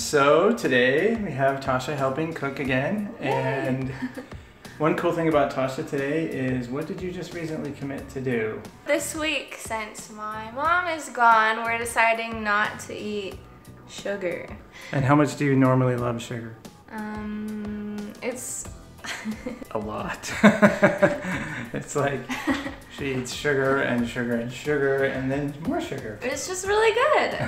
So today we have Tasha helping cook again, and one cool thing about Tasha today is, what did you just recently commit to do? This week, since my mom is gone, we're deciding not to eat sugar. And how much do you normally love sugar? It's a lot. It's like she eats sugar and sugar and sugar and then more sugar. It's just really good.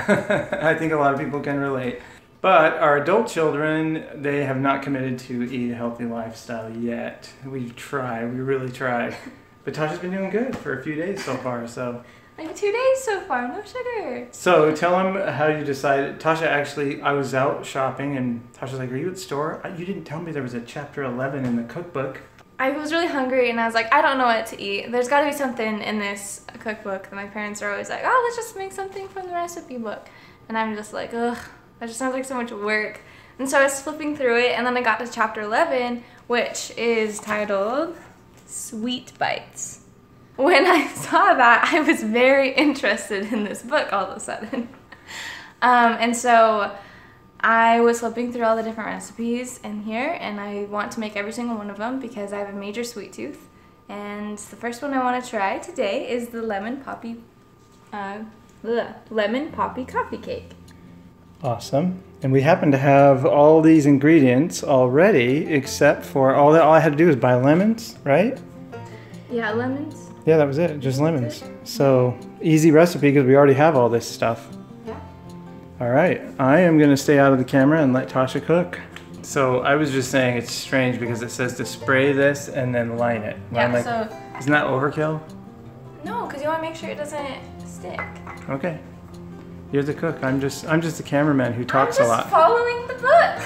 I think a lot of people can relate. But our adult children, they have not committed to eat a healthy lifestyle yet. We've tried, we really tried. But Tasha's been doing good for a few days so far, so. Like 2 days so far, no sugar. So tell them how you decided. Tasha, actually, I was out shopping and Tasha's like, are you at the store? You didn't tell me there was a chapter 11 in the cookbook. I was really hungry and I was like, I don't know what to eat. There's got to be something in this cookbook that my parents are always like, oh, let's just make something from the recipe book. And I'm just like, ugh, that just sounds like so much work. And so I was flipping through it and then I got to chapter 11, which is titled Sweet Bites. When I saw that, I was very interested in this book all of a sudden. And so I was flipping through all the different recipes in here, and I want to make every single one of them because I have a major sweet tooth. And the first one I want to try today is the lemon poppy coffee cake. Awesome. And we happen to have all these ingredients already, except for all I had to do was buy lemons, right? Yeah, lemons. Yeah, that was it, just lemons. So easy recipe because we already have all this stuff. Yeah. All right, I am gonna stay out of the camera and let Tasha cook. So I was just saying it's strange because it says to spray this and then line it. Yeah, like, so. Isn't that overkill? No, because you want to make sure it doesn't stick. Okay. You're the cook. I'm just the cameraman who talks a lot. I'm just following the book.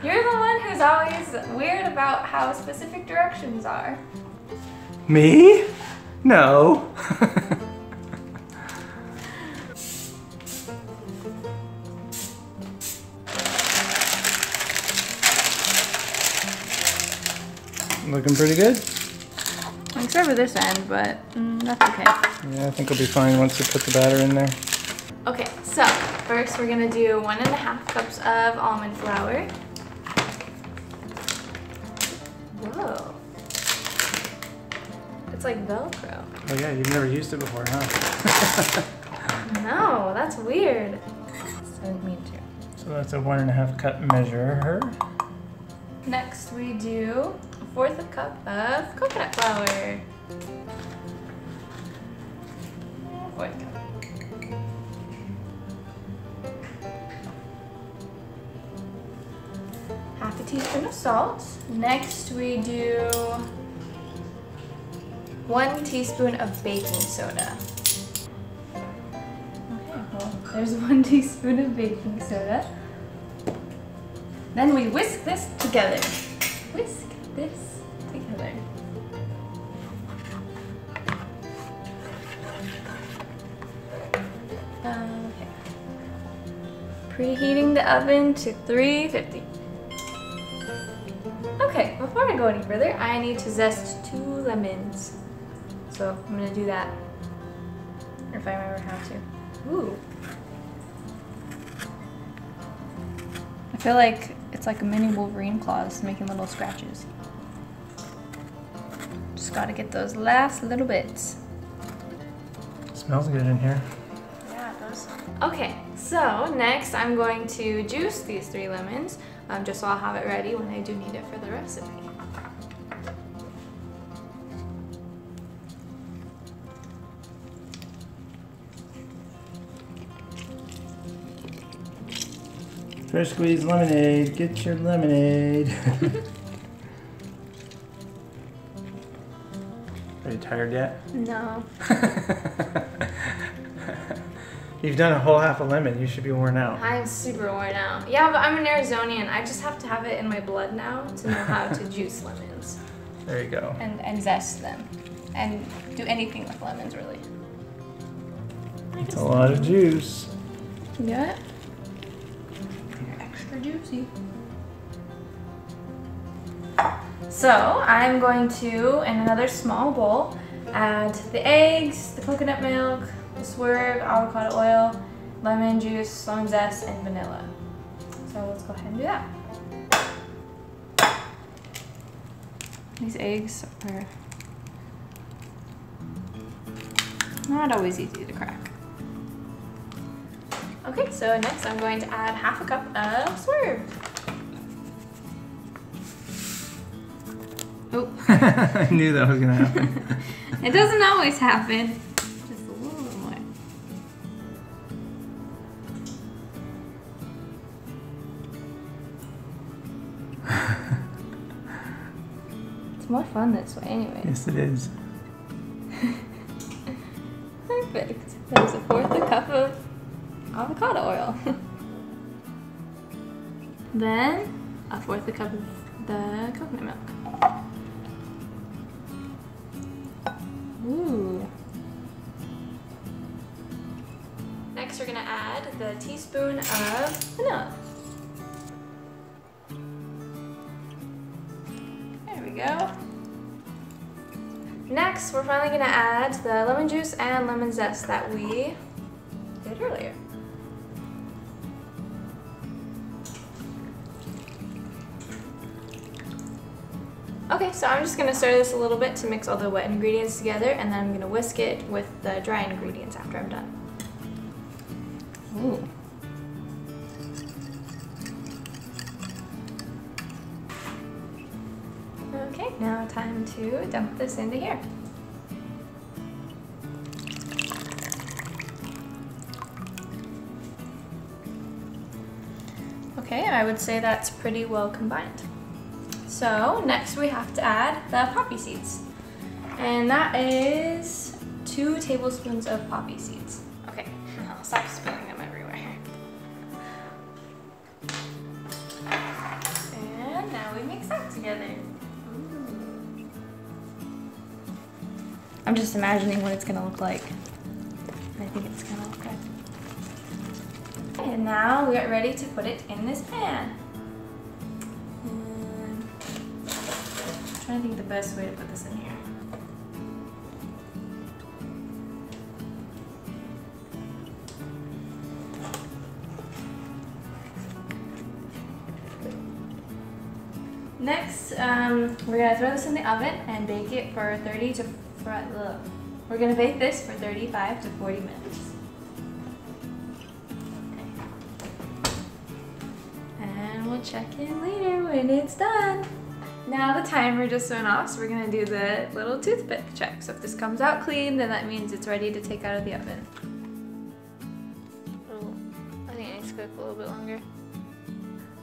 You're the one who's always weird about how specific directions are. Me? No. Looking pretty good? Except for this end, but that's okay. Yeah, I think it'll be fine once you put the batter in there. Okay, so first we're gonna do 1.5 cups of almond flour. Whoa. It's like Velcro. Oh yeah, you've never used it before, huh? No, that's weird. I didn't mean to. So that's a 1.5 cup measure. Next we do 1/4 cup of coconut flour. 1/4 cup. Half a teaspoon of salt. Next we do 1 teaspoon of baking soda. Okay, well, there's 1 teaspoon of baking soda. Then we whisk this together. Whisk this together. Okay. Preheating the oven to 350. Okay, before I go any further, I need to zest 2 lemons. So I'm gonna do that, if I remember how to. Ooh. I feel like it's like a mini Wolverine claws making little scratches. Just gotta get those last little bits. Smells good in here. Yeah, it does. Okay, so next I'm going to juice these 3 lemons, just so I'll have it ready when I do need it for the recipe. Fresh squeezed lemonade. Get your lemonade. Are you tired yet? No. You've done a whole half a lemon. You should be worn out. I'm super worn out. Yeah, but I'm an Arizonian. I just have to have it in my blood now to know how to juice lemons. There you go. And zest them. And do anything with lemons, really. It's a lot of juice. Yeah. Extra juicy. So I'm going to, in another small bowl, add the eggs, the coconut milk, the Swerve, avocado oil, lemon juice, lemon zest, and vanilla. go ahead and do that. These eggs are not always easy to crack. Okay, so next I'm going to add half a cup of Swerve. Oh. I knew that was gonna happen. It doesn't always happen. Just a little bit more. It's more fun this way anyway. Yes, it is. Perfect. There's a fourth a cup of avocado oil. Then a fourth a cup of the coconut milk. Ooh. Next we're gonna add the teaspoon of vanilla. There we go. Next we're finally gonna add the lemon juice and lemon zest that we did earlier. Okay, so I'm just gonna stir this a little bit to mix all the wet ingredients together, and then I'm gonna whisk it with the dry ingredients after I'm done. Ooh. Okay, now time to dump this into here. Okay, I would say that's pretty well combined. So next we have to add the poppy seeds. And that is 2 tablespoons of poppy seeds. Okay, I'll stop spilling them everywhere. And now we mix that together. Ooh. I'm just imagining what it's gonna look like. I think it's gonna look good. And now we are ready to put it in this pan. I'm trying to think the best way to put this in here. Next, we're gonna throw this in the oven and bake it for we're gonna bake this for 35 to 40 minutes. And we'll check in later when it's done. Now the timer just went off, so we're gonna do the little toothpick check. So if this comes out clean, then that means it's ready to take out of the oven. Oh, I think it needs to cook a little bit longer.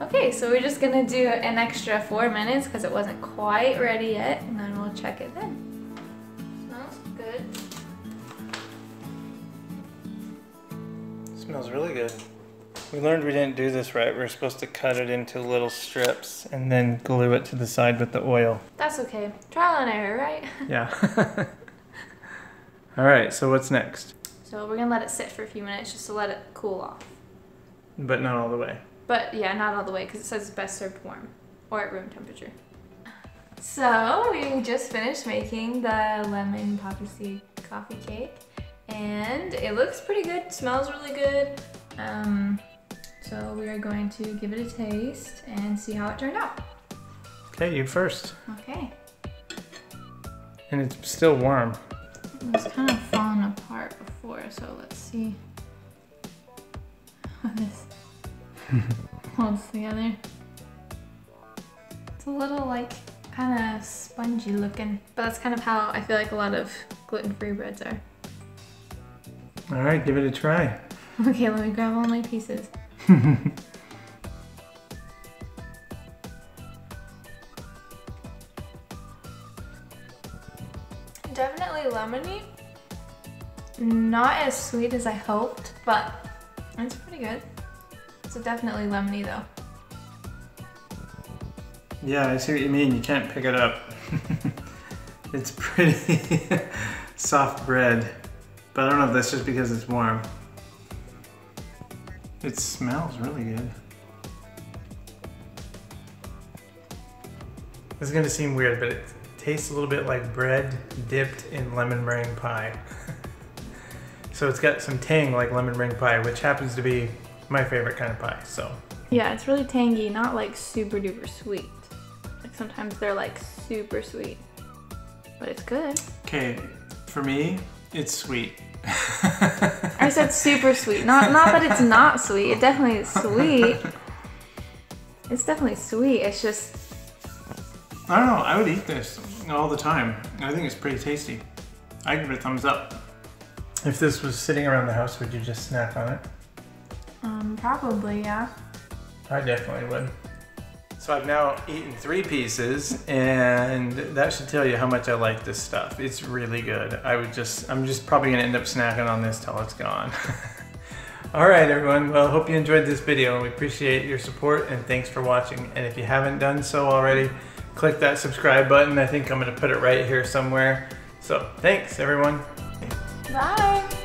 Okay, so we're just gonna do an extra 4 minutes because it wasn't quite ready yet, and then we'll check it then. Smells good. Smells really good. We learned we didn't do this right. We were supposed to cut it into little strips and then glue it to the side with the oil. That's okay. Trial and error, right? Yeah. All right, so what's next? So we're gonna let it sit for a few minutes just to let it cool off. But not all the way. But yeah, not all the way because it says it's best served warm or at room temperature. So we just finished making the lemon poppy seed coffee cake and it looks pretty good, smells really good. So we are going to give it a taste and see how it turned out. Okay, you first. Okay. And it's still warm. It was kind of falling apart before, so let's see how this holds together. It's a little like kind of spongy looking, but that's kind of how I feel like a lot of gluten-free breads are. All right, give it a try. Okay, let me grab all my pieces. Definitely lemony. Not as sweet as I hoped, but it's pretty good. So definitely lemony though. Yeah, I see what you mean. You can't pick it up. It's pretty soft bread, but I don't know if that's just because it's warm. It smells really good. This is gonna seem weird, but it tastes a little bit like bread dipped in lemon meringue pie. So it's got some tang like lemon meringue pie, which happens to be my favorite kind of pie, so Yeah, it's really tangy, not like super duper sweet. Like sometimes they're like super sweet, but it's good. Okay, for me, it's sweet. I said super sweet, not that it's not sweet. It definitely is sweet. It's definitely sweet. It's just, I don't know. I would eat this all the time. I think it's pretty tasty. I give it a thumbs up. If this was sitting around the house, would you just snack on it? probably, yeah. I definitely would. So I've now eaten 3 pieces, and that should tell you how much I like this stuff. It's really good. I'm just probably gonna end up snacking on this till it's gone. All right, everyone. Well, hope you enjoyed this video, and we appreciate your support, and thanks for watching. And if you haven't done so already, click that subscribe button. I think I'm gonna put it right here somewhere. So thanks, everyone. Bye.